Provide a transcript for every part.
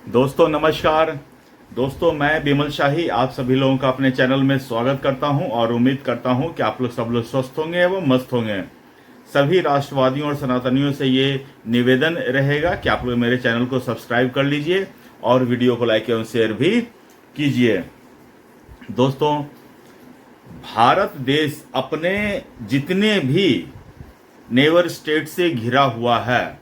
दोस्तों नमस्कार। दोस्तों मैं बिमल शाही आप सभी लोगों का अपने चैनल में स्वागत करता हूं और उम्मीद करता हूं कि आप लोग सब लोग स्वस्थ होंगे एवं मस्त होंगे। सभी राष्ट्रवादियों और सनातनियों से ये निवेदन रहेगा कि आप लोग मेरे चैनल को सब्सक्राइब कर लीजिए और वीडियो को लाइक एवं शेयर भी कीजिए। दोस्तों, भारत देश अपने जितने भी नेबर स्टेट से घिरा हुआ है,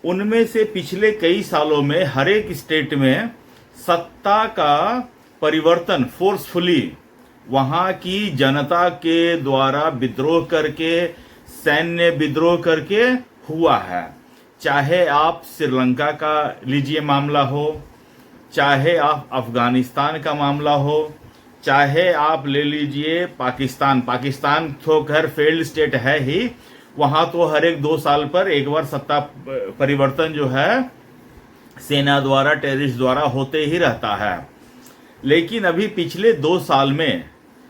उनमें से पिछले कई सालों में हर एक स्टेट में सत्ता का परिवर्तन फोर्सफुली वहां की जनता के द्वारा विद्रोह करके, सैन्य विद्रोह करके हुआ है। चाहे आप श्रीलंका का लीजिए मामला हो, चाहे आप अफगानिस्तान का मामला हो, चाहे आप ले लीजिए पाकिस्तान तो खैर फेल्ड स्टेट है ही, वहां तो हर एक 2 साल पर एक बार सत्ता परिवर्तन जो है सेना द्वारा, टेररिस्ट द्वारा होते ही रहता है। लेकिन अभी पिछले 2 साल में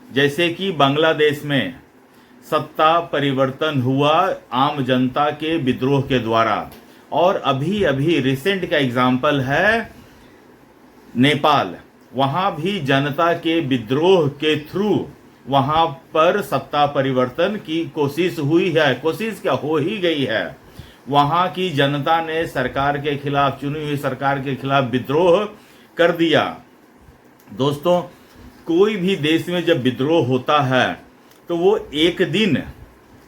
जैसे कि बांग्लादेश में सत्ता परिवर्तन हुआ आम जनता के विद्रोह के द्वारा, और अभी अभी रिसेंट का एग्जाम्पल है नेपाल। वहां भी जनता के विद्रोह के थ्रू वहां पर सत्ता परिवर्तन की कोशिश हुई है। कोशिश क्या, हो ही गई है। वहां की जनता ने सरकार के खिलाफ, चुनी हुई सरकार के खिलाफ विद्रोह कर दिया। दोस्तों, कोई भी देश में जब विद्रोह होता है तो वो एक दिन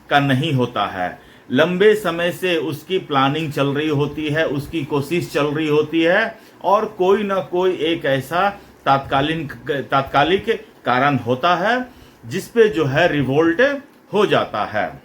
का नहीं होता है। लंबे समय से उसकी प्लानिंग चल रही होती है, उसकी कोशिश चल रही होती है, और कोई ना कोई एक ऐसा तात्कालिक कारण होता है जिसपे जो है रिवोल्ट हो जाता है।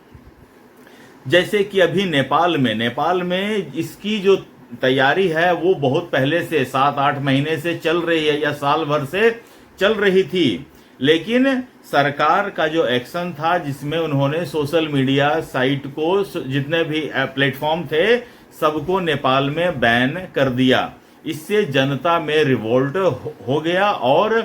जैसे कि अभी नेपाल में इसकी जो तैयारी है वो बहुत पहले से 7-8 महीने से चल रही है, या साल भर से चल रही थी। लेकिन सरकार का जो एक्शन था, जिसमें उन्होंने सोशल मीडिया साइट को, जितने भी प्लेटफॉर्म थे, सबको नेपाल में बैन कर दिया। इससे जनता में रिवोल्ट हो गया और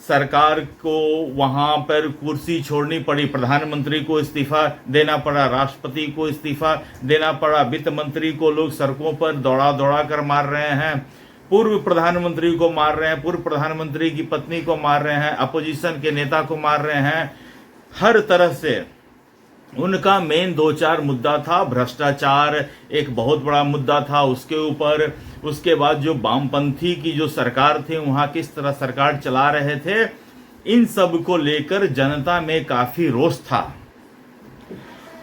सरकार को वहां पर कुर्सी छोड़नी पड़ी, प्रधानमंत्री को इस्तीफा देना पड़ा, राष्ट्रपति को इस्तीफा देना पड़ा, वित्त मंत्री को लोग सड़कों पर दौड़ा कर मार रहे हैं, पूर्व प्रधानमंत्री को मार रहे हैं, पूर्व प्रधानमंत्री की पत्नी को मार रहे हैं, अपोजिशन के नेता को मार रहे हैं। हर तरह से उनका मेन 2-4 मुद्दा था। भ्रष्टाचार एक बहुत बड़ा मुद्दा था उसके ऊपर। उसके बाद जो वामपंथी की जो सरकार थी, वहां किस तरह सरकार चला रहे थे, इन सब को लेकर जनता में काफी रोष था।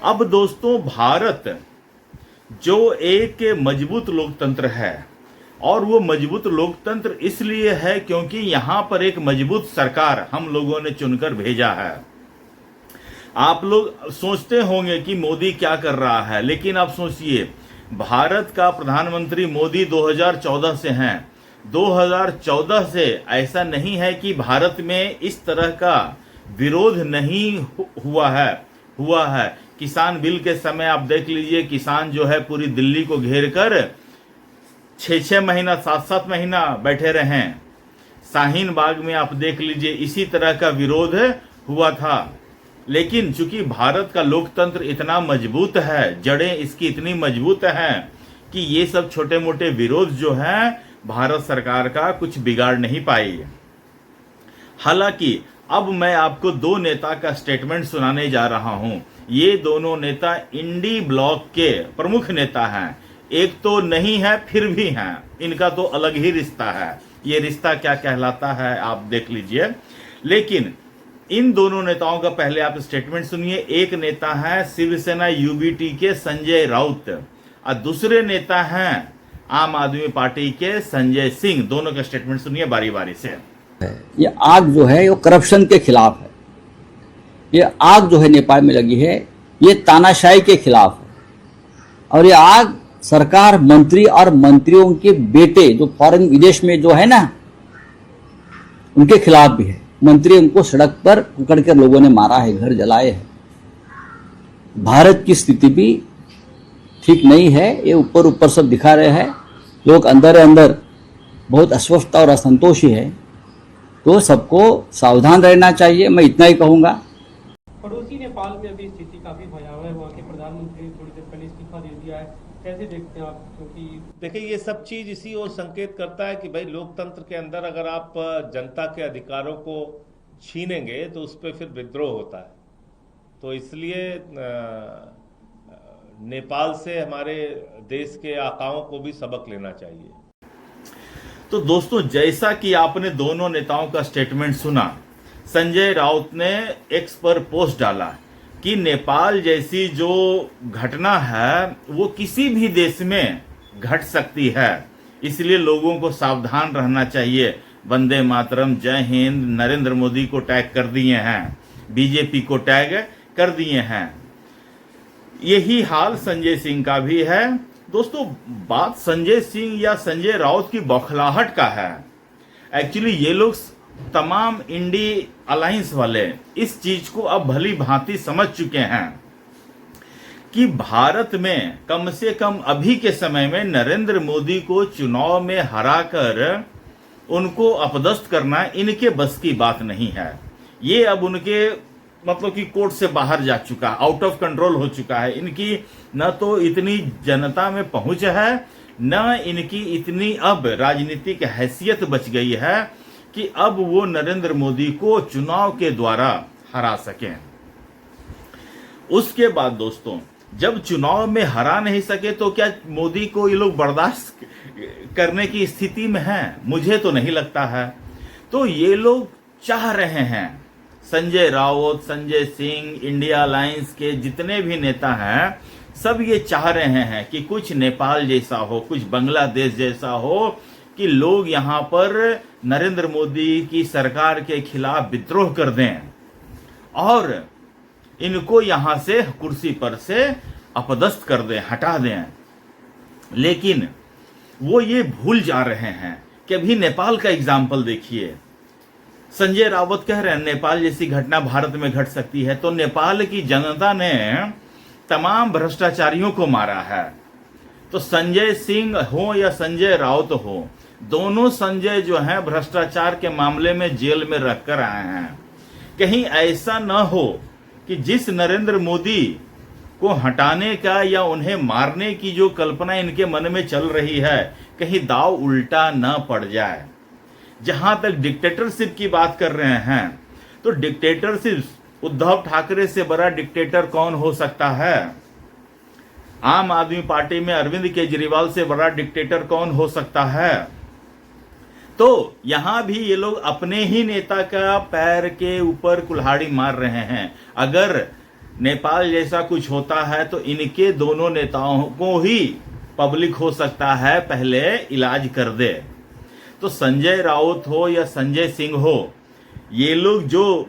अब दोस्तों, भारत जो एक मजबूत लोकतंत्र है, और वो मजबूत लोकतंत्र इसलिए है क्योंकि यहां पर एक मजबूत सरकार हम लोगों ने चुनकर भेजा है। आप लोग सोचते होंगे कि मोदी क्या कर रहा है, लेकिन आप सोचिए, भारत का प्रधानमंत्री मोदी 2014 से हैं। 2014 से ऐसा नहीं है कि भारत में इस तरह का विरोध नहीं हुआ है। किसान बिल के समय आप देख लीजिए, किसान जो है पूरी दिल्ली को घेर कर 6-6 महीना, 7-7 महीना बैठे रहे। शाहीन बाग में आप देख लीजिए, इसी तरह का विरोध हुआ था। लेकिन चूंकि भारत का लोकतंत्र इतना मजबूत है, जड़ें इसकी इतनी मजबूत हैं कि ये सब छोटे मोटे विरोध जो हैं भारत सरकार का कुछ बिगाड़ नहीं पाई। हालांकि अब मैं आपको 2 नेता का स्टेटमेंट सुनाने जा रहा हूं। ये दोनों नेता इंडी ब्लॉक के प्रमुख नेता हैं। एक तो नहीं है, फिर भी हैं। इनका तो अलग ही रिश्ता है। ये रिश्ता क्या कहलाता है आप देख लीजिए। लेकिन इन दोनों नेताओं का पहले आप स्टेटमेंट सुनिए। एक नेता है शिवसेना यूबीटी के संजय राउत, और दूसरे नेता हैं आम आदमी पार्टी के संजय सिंह। दोनों का स्टेटमेंट सुनिए बारी बारी से। ये आग जो है वो करप्शन के खिलाफ है। ये आग जो है नेपाल में लगी है, ये तानाशाही के खिलाफ है। और ये आग सरकार, मंत्री और मंत्रियों के बेटे जो फॉरेन विदेश में जो है ना, उनके खिलाफ भी है। मंत्री उनको सड़क पर पकड़ कर लोगों ने मारा है, घर जलाए हैं। भारत की स्थिति भी ठीक नहीं है। ये ऊपर सब दिखा रहे हैं। लोग अंदर बहुत अस्वस्थ और असंतोषी है। तो सबको सावधान रहना चाहिए, मैं इतना ही कहूंगा। पड़ोसी नेपाल में अभी स्थिति काफी भयावह है। वहाँ के प्रधानमंत्री ने थोड़ी देर पहले इस्तीफा दे दिया है। कैसे देखते हैं आप, क्योंकि देखिए, ये सब चीज इसी ओर संकेत करता है कि भाई लोकतंत्र के अंदर अगर आप जनता के अधिकारों को छीनेंगे तो उस पर फिर विद्रोह होता है। तो इसलिए नेपाल से हमारे देश के आकाओं को भी सबक लेना चाहिए। तो दोस्तों, जैसा कि आपने दोनों नेताओं का स्टेटमेंट सुना, संजय राउत ने एक्स पर पोस्ट डाला कि नेपाल जैसी जो घटना है वो किसी भी देश में घट सकती है, इसलिए लोगों को सावधान रहना चाहिए। वंदे मातरम, जय हिंद, नरेंद्र मोदी को टैग कर दिए हैं, बीजेपी को टैग कर दिए हैं। यही हाल संजय सिंह का भी है। दोस्तों, बात संजय सिंह या संजय राउत की बौखलाहट का है। एक्चुअली ये लोग तमाम इंडी अलायंस वाले इस चीज को अब भली भांति समझ चुके हैं कि भारत में कम से कम अभी के समय में नरेंद्र मोदी को चुनाव में हराकर उनको अपदस्थ करना इनके बस की बात नहीं है। ये अब उनके मतलब कि कोर्ट से बाहर जा चुका, आउट ऑफ कंट्रोल हो चुका है। इनकी न तो इतनी जनता में पहुंच है, न इनकी इतनी अब राजनीतिक हैसियत बच गई है कि अब वो नरेंद्र मोदी को चुनाव के द्वारा हरा सकें। उसके बाद दोस्तों, जब चुनाव में हरा नहीं सके तो क्या मोदी को ये लोग बर्दाश्त करने की स्थिति में हैं? मुझे तो नहीं लगता है। तो ये लोग चाह रहे हैं, संजय राउत, संजय सिंह, इंडिया अलायंस के जितने भी नेता हैं, सब ये चाह रहे हैं कि कुछ नेपाल जैसा हो, कुछ बांग्लादेश जैसा हो, कि लोग यहां पर नरेंद्र मोदी की सरकार के खिलाफ विद्रोह कर दें और इनको यहां से कुर्सी पर से अपदस्थ कर दें, हटा दें। लेकिन वो ये भूल जा रहे हैं कि अभी नेपाल का एग्जाम्पल देखिए। संजय राउत कह रहे हैं नेपाल जैसी घटना भारत में घट सकती है, तो नेपाल की जनता ने तमाम भ्रष्टाचारियों को मारा है। तो संजय सिंह हो या संजय राउत हो, दोनों संजय जो हैं भ्रष्टाचार के मामले में जेल में रखकर आए हैं। कहीं ऐसा न हो कि जिस नरेंद्र मोदी को हटाने का या उन्हें मारने की जो कल्पना इनके मन में चल रही है, कहीं दाव उल्टा न पड़ जाए। जहां तक डिक्टेटरशिप की बात कर रहे हैं, तो डिक्टेटरशिप उद्धव ठाकरे से बड़ा डिक्टेटर कौन हो सकता है? आम आदमी पार्टी में अरविंद केजरीवाल से बड़ा डिक्टेटर कौन हो सकता है? तो यहां भी ये लोग अपने ही नेता का पैर के ऊपर कुल्हाड़ी मार रहे हैं। अगर नेपाल जैसा कुछ होता है तो इनके दोनों नेताओं को ही पब्लिक हो सकता है पहले इलाज कर दे। तो संजय राउत हो या संजय सिंह हो, ये लोग जो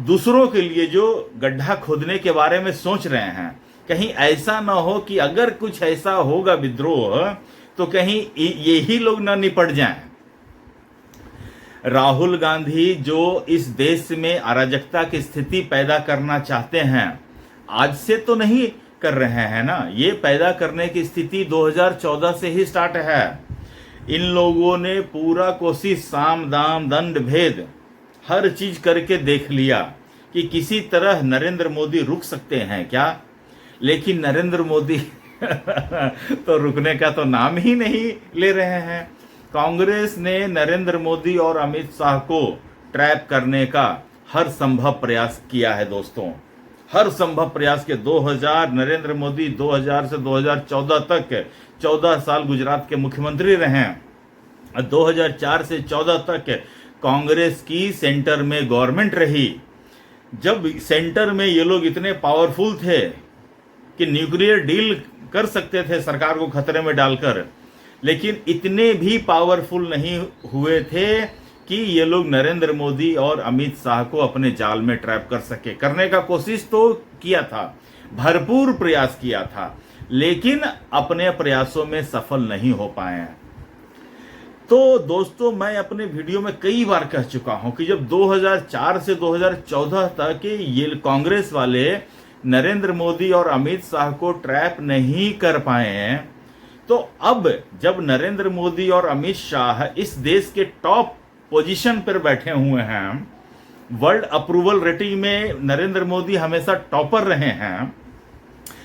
दूसरों के लिए जो गड्ढा खोदने के बारे में सोच रहे हैं, कहीं ऐसा ना हो कि अगर कुछ ऐसा होगा विद्रोह तो कहीं यही लोग ना निपट जाएं। राहुल गांधी जो इस देश में अराजकता की स्थिति पैदा करना चाहते हैं, आज से तो नहीं कर रहे हैं ना, ये पैदा करने की स्थिति 2014 से ही स्टार्ट है। इन लोगों ने पूरा कोशिश, साम दाम दंड भेद हर चीज करके देख लिया कि किसी तरह नरेंद्र मोदी रुक सकते हैं क्या, लेकिन नरेंद्र मोदी तो रुकने का तो नाम ही नहीं ले रहे हैं। कांग्रेस ने नरेंद्र मोदी और अमित शाह को ट्रैप करने का हर संभव प्रयास किया है दोस्तों, हर संभव प्रयास के 2000 नरेंद्र मोदी 2000 से 2014 तक 14 साल गुजरात के मुख्यमंत्री रहे। 2004 से 14 तक कांग्रेस की सेंटर में गवर्नमेंट रही। जब सेंटर में ये लोग इतने पावरफुल थे कि न्यूक्लियर डील कर सकते थे सरकार को खतरे में डालकर, लेकिन इतने भी पावरफुल नहीं हुए थे कि ये लोग नरेंद्र मोदी और अमित शाह को अपने जाल में ट्रैप कर सके। करने का कोशिश तो किया था, भरपूर प्रयास किया था, लेकिन अपने प्रयासों में सफल नहीं हो पाए हैं। तो दोस्तों, मैं अपने वीडियो में कई बार कह चुका हूं कि जब 2004 से 2014 तक ये कांग्रेस वाले नरेंद्र मोदी और अमित शाह को ट्रैप नहीं कर पाए हैं, तो अब जब नरेंद्र मोदी और अमित शाह इस देश के टॉप पोजीशन पर बैठे हुए हैं, वर्ल्ड अप्रूवल रेटिंग में नरेंद्र मोदी हमेशा टॉपर रहे हैं,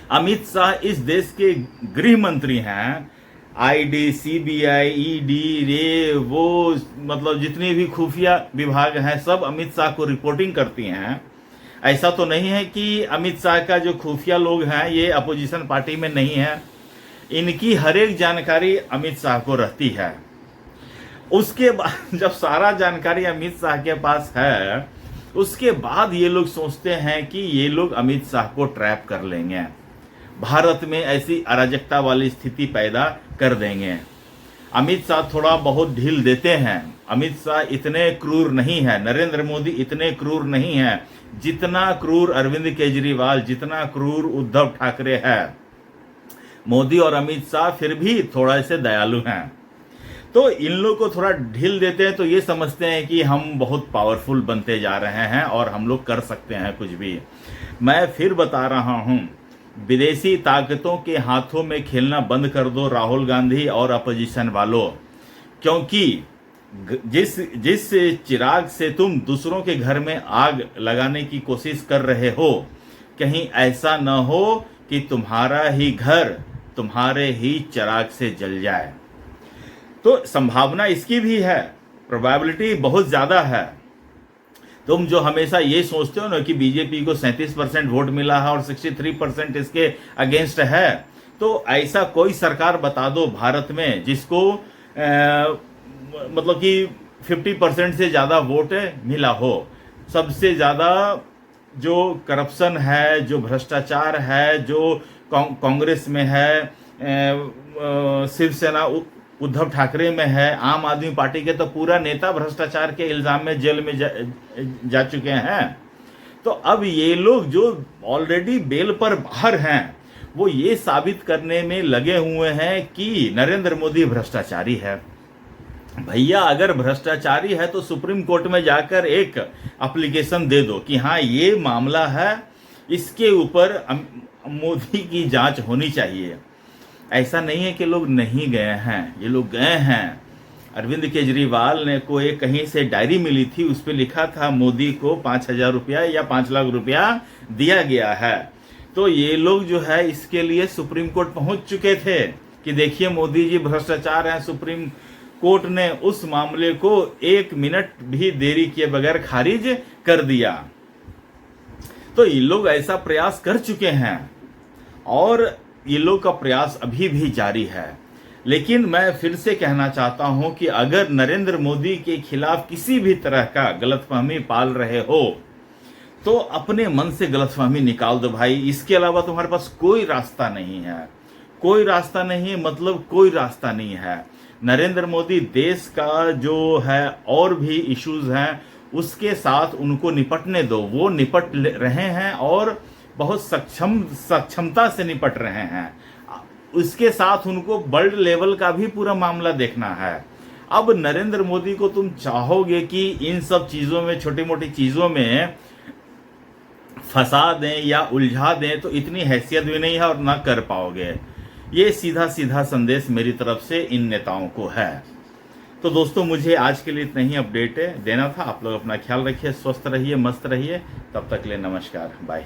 अमित शाह इस देश के गृह मंत्री हैं। आईडी, सीबीआई, ईडी, रे वो मतलब जितने भी खुफिया विभाग हैं सब अमित शाह को रिपोर्टिंग करती हैं। ऐसा तो नहीं है कि अमित शाह का जो खुफिया लोग हैं ये अपोजिशन पार्टी में नहीं है। इनकी हर एक जानकारी अमित शाह को रहती है। उसके बाद जब सारा जानकारी अमित शाह के पास है, उसके बाद ये लोग सोचते हैं कि ये लोग अमित शाह को ट्रैप कर लेंगे, भारत में ऐसी अराजकता वाली स्थिति पैदा कर देंगे। अमित शाह थोड़ा बहुत ढील देते हैं। अमित शाह इतने क्रूर नहीं है, नरेंद्र मोदी इतने क्रूर नहीं है जितना क्रूर अरविंद केजरीवाल, जितना क्रूर उद्धव ठाकरे है। मोदी और अमित शाह फिर भी थोड़ा से दयालु हैं, तो इन लोग को थोड़ा ढील देते हैं तो ये समझते हैं कि हम बहुत पावरफुल बनते जा रहे हैं और हम लोग कर सकते हैं कुछ भी। मैं फिर बता रहा हूं, विदेशी ताकतों के हाथों में खेलना बंद कर दो राहुल गांधी और अपोजिशन वालों, क्योंकि जिस चिराग से तुम दूसरों के घर में आग लगाने की कोशिश कर रहे हो, कहीं ऐसा न हो कि तुम्हारा ही घर तुम्हारे ही चिराग से जल जाए। तो संभावना इसकी भी है, प्रोबेबिलिटी बहुत ज्यादा है। तुम जो हमेशा ये सोचते हो ना कि बीजेपी को 37% वोट मिला है और 63% इसके अगेंस्ट है, तो ऐसा कोई सरकार बता दो भारत में जिसको मतलब कि 50% से ज्यादा वोट मिला हो। सबसे ज्यादा जो करप्शन है, जो भ्रष्टाचार है, जो कांग्रेस में है, शिवसेना उद्धव ठाकरे में है, आम आदमी पार्टी के तो पूरा नेता भ्रष्टाचार के इल्जाम में जेल में जा चुके हैं। तो अब ये लोग जो ऑलरेडी बेल पर बाहर हैं, वो ये साबित करने में लगे हुए हैं कि नरेंद्र मोदी भ्रष्टाचारी है। भैया अगर भ्रष्टाचारी है तो सुप्रीम कोर्ट में जाकर एक एप्लीकेशन दे दो कि हाँ ये मामला है, इसके ऊपर मोदी की जांच होनी चाहिए। ऐसा नहीं है कि लोग नहीं गए हैं, ये लोग गए हैं। अरविंद केजरीवाल ने को एक कहीं से डायरी मिली थी, उस पर लिखा था मोदी को 5,000 रुपया या 5 लाख रुपया दिया गया है। तो ये लोग जो है इसके लिए सुप्रीम कोर्ट पहुंच चुके थे कि देखिए मोदी जी भ्रष्टाचार हैं। सुप्रीम कोर्ट ने उस मामले को 1 मिनट भी देरी किए बगैर खारिज कर दिया। तो ये लोग ऐसा प्रयास कर चुके हैं और ये लोग का प्रयास अभी भी जारी है। लेकिन मैं फिर से कहना चाहता हूं कि अगर नरेंद्र मोदी के खिलाफ किसी भी तरह का गलतफहमी पाल रहे हो तो अपने मन से गलतफहमी निकाल दो भाई। इसके अलावा तुम्हारे पास कोई रास्ता नहीं है, कोई रास्ता नहीं, मतलब कोई रास्ता नहीं है। नरेंद्र मोदी देश का जो है और भी इश्यूज हैं उसके साथ उनको निपटने दो। वो निपट रहे हैं और बहुत सक्षमता से निपट रहे हैं। उसके साथ उनको वर्ल्ड लेवल का भी पूरा मामला देखना है। अब नरेंद्र मोदी को तुम चाहोगे कि इन सब चीजों में, छोटी मोटी चीजों में फंसा दें या उलझा दें, तो इतनी हैसियत भी नहीं है और ना कर पाओगे। ये सीधा सीधा संदेश मेरी तरफ से इन नेताओं को है। तो दोस्तों मुझे आज के लिए इतना ही अपडेट देना था। आप लोग अपना ख्याल रखिए, स्वस्थ रहिए, मस्त रहिए। तब तक के लिए नमस्कार, बाय।